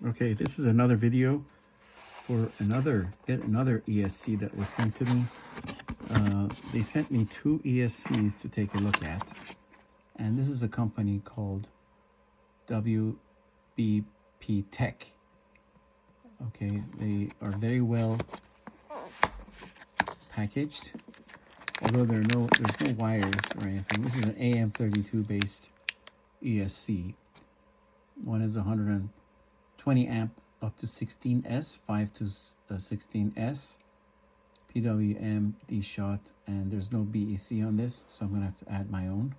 Okay, this is another video for another ESC that was sent to me. They sent me 2 ESCs to take a look at, and this is a company called WBP Tech. Okay, they are very well packaged, although there's no wires or anything. This is an AM32-based ESC. One is 120 amp up to 16S, 5 to 16S, PWM, DShot, and there's no BEC on this, so I'm going to have to add my own.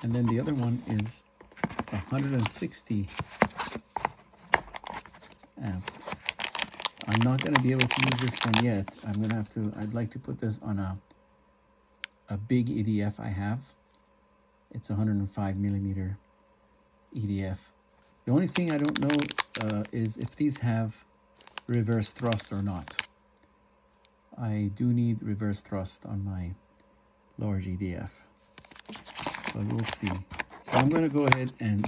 And then the other one is 160 amp. I'm not going to be able to use this one yet. I'm going to have to, I'd like to put this on a big EDF I have. It's 105 millimeter EDF. The only thing I don't know is if these have reverse thrust or not. I do need reverse thrust on my large EDF, so we'll see. So I'm going to go ahead and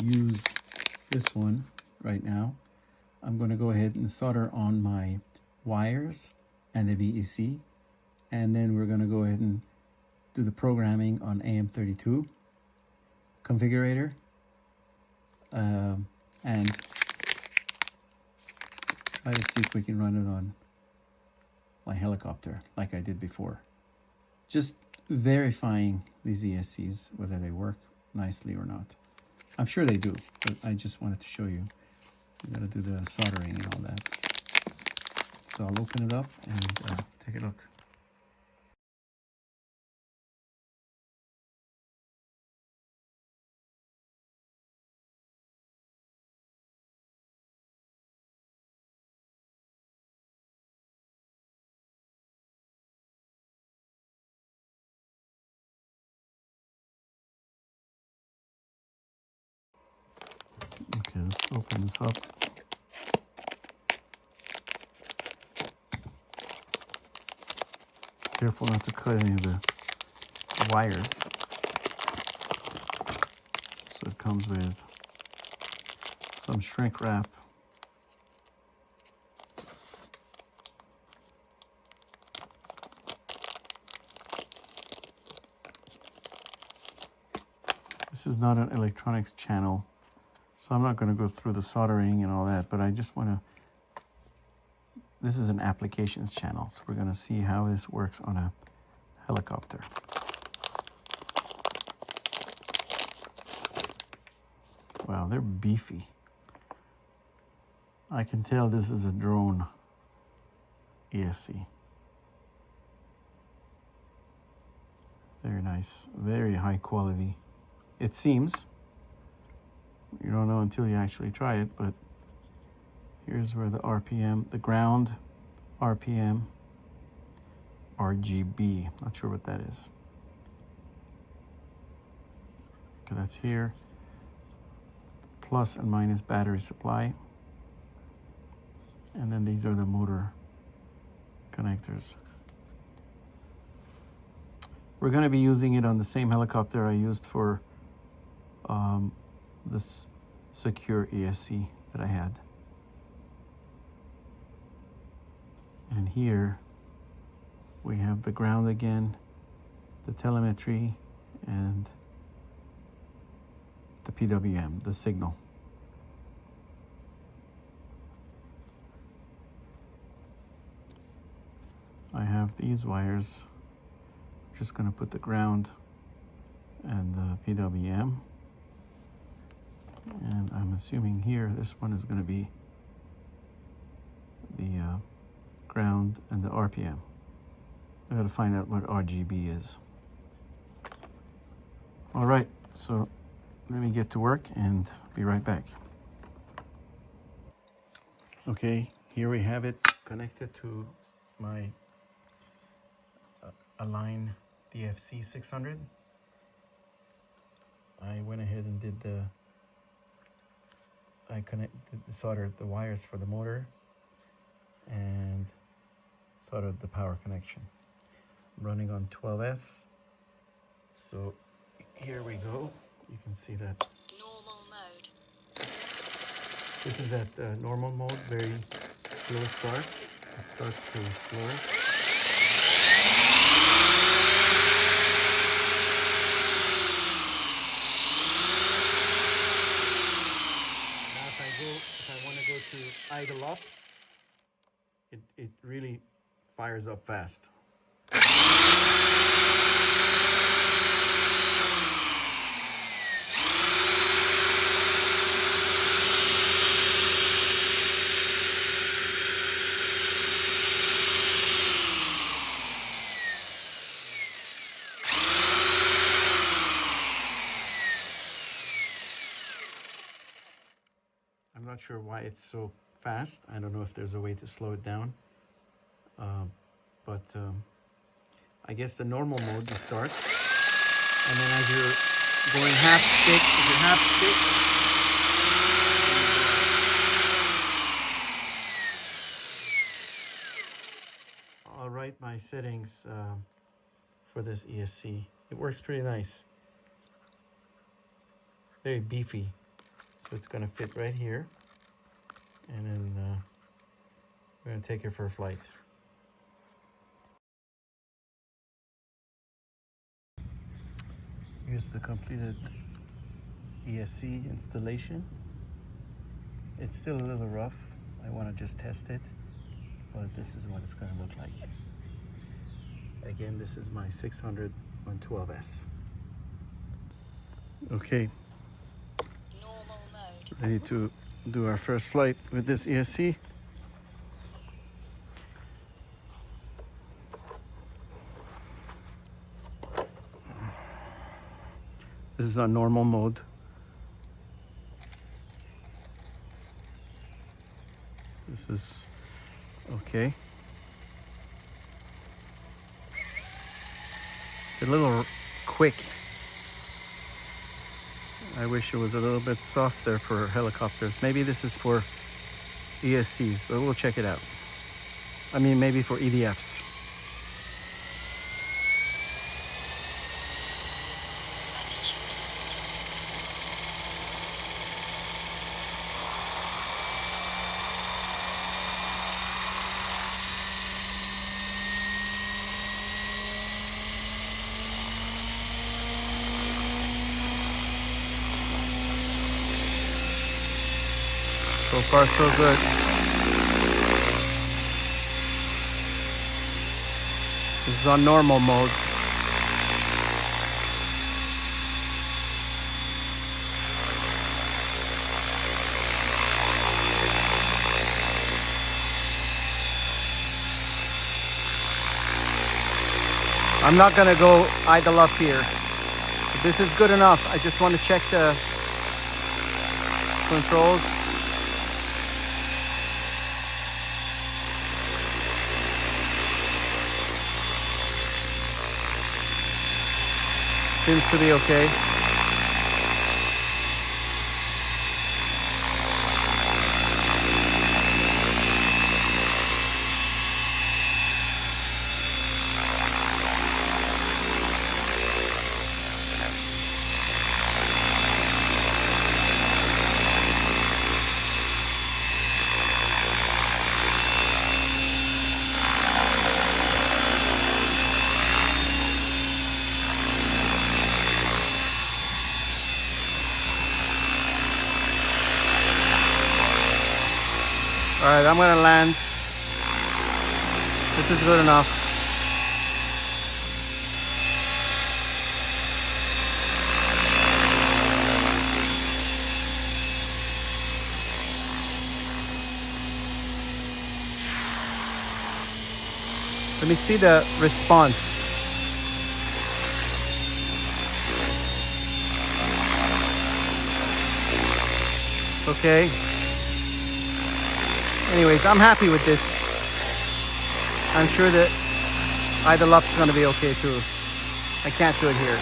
use this one right now. I'm going to go ahead and solder on my wires and the BEC, and then we're going to go ahead and do the programming on AM32 configurator, and try to see if we can run it on my helicopter like I did before. Just verifying these ESCs, whether they work nicely or not. I'm sure they do, but I just wanted to show you. You gotta do the soldering and all that. So I'll open it up and take a look. Okay, let's open this up. Careful not to cut any of the wires. So it comes with some shrink wrap. This is not an electronics channel, so I'm not going to go through the soldering and all that, but I just want to, this is an applications channel, so we're going to see how this works on a helicopter. Wow, they're beefy. I can tell this is a drone ESC. Very nice, very high quality. It seems. You don't know until you actually try it, but here's where the RPM, the ground RPM, RGB, not sure what that is. Okay, that's here. Plus and minus battery supply. And then these are the motor connectors. We're going to be using it on the same helicopter I used for this secure ESC that I had. And here we have the ground again, the telemetry, and the PWM, the signal. I have these wires. Just going to put the ground and the PWM. And I'm assuming here, this one is going to be the ground and the RPM. I got to find out what RGB is. All right, so let me get to work and be right back. Okay, here we have it connected to my Align DFC 1600. I went ahead and did soldered the wires for the motor and soldered the power connection. I'm running on 12S. So here we go. You can see that This is at normal mode, very slow start. It starts pretty slow. Now if I want to go to idle up, it really fires up fast. I'm not sure why it's so fast. I don't know if there's a way to slow it down. But I guess the normal mode you start, and then as you're going half stick, I'll write my settings for this ESC. It works pretty nice. Very beefy. So it's gonna fit right here. And then we're gonna take it for a flight. Here's the completed ESC installation. It's still a little rough. I want to just test it, but this is what it's going to look like. Again, this is my 600 on 12S. Okay, normal mode. Ready to do our first flight with this ESC. This is on normal mode. This is okay. It's a little quick. I wish it was a little bit softer for helicopters. Maybe this is for ESCs, but we'll check it out. I mean, maybe for EDFs. So far, so good. This is on normal mode. I'm not gonna go idle up here. This is good enough. I just want to check the controls. Seems to be okay. All right, I'm gonna land. This is good enough. Let me see the response. Okay. Anyways, I'm happy with this. I'm sure that idle up is going to be okay too. I can't do it here.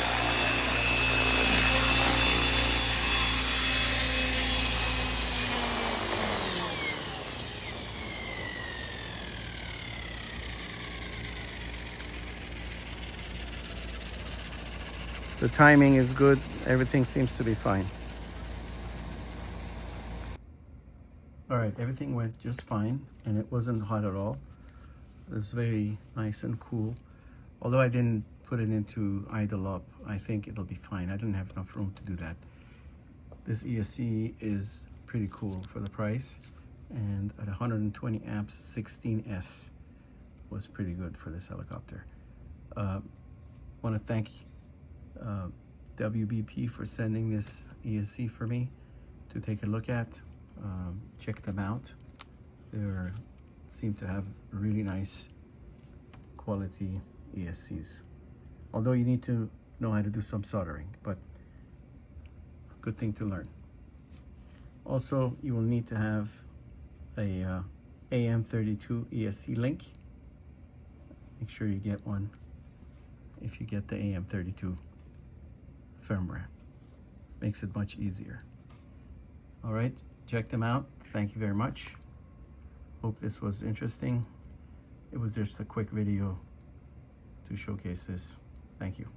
The timing is good. Everything seems to be fine. All right, everything went just fine, and it wasn't hot at all. It was very nice and cool. Although I didn't put it into idle up, I think it'll be fine. I didn't have enough room to do that. This ESC is pretty cool for the price, and at 120 amps, 16S was pretty good for this helicopter. Want to thank WBP for sending this ESC for me to take a look at. Check them out. They seem to have really nice quality ESCs. Although you need to know how to do some soldering, but good thing to learn. Also, you will need to have a AM32 ESC link. Make sure you get one if you get the AM32 firmware. Makes it much easier. All right, check them out. Thank you very much. Hope this was interesting. It was just a quick video to showcase this. Thank you.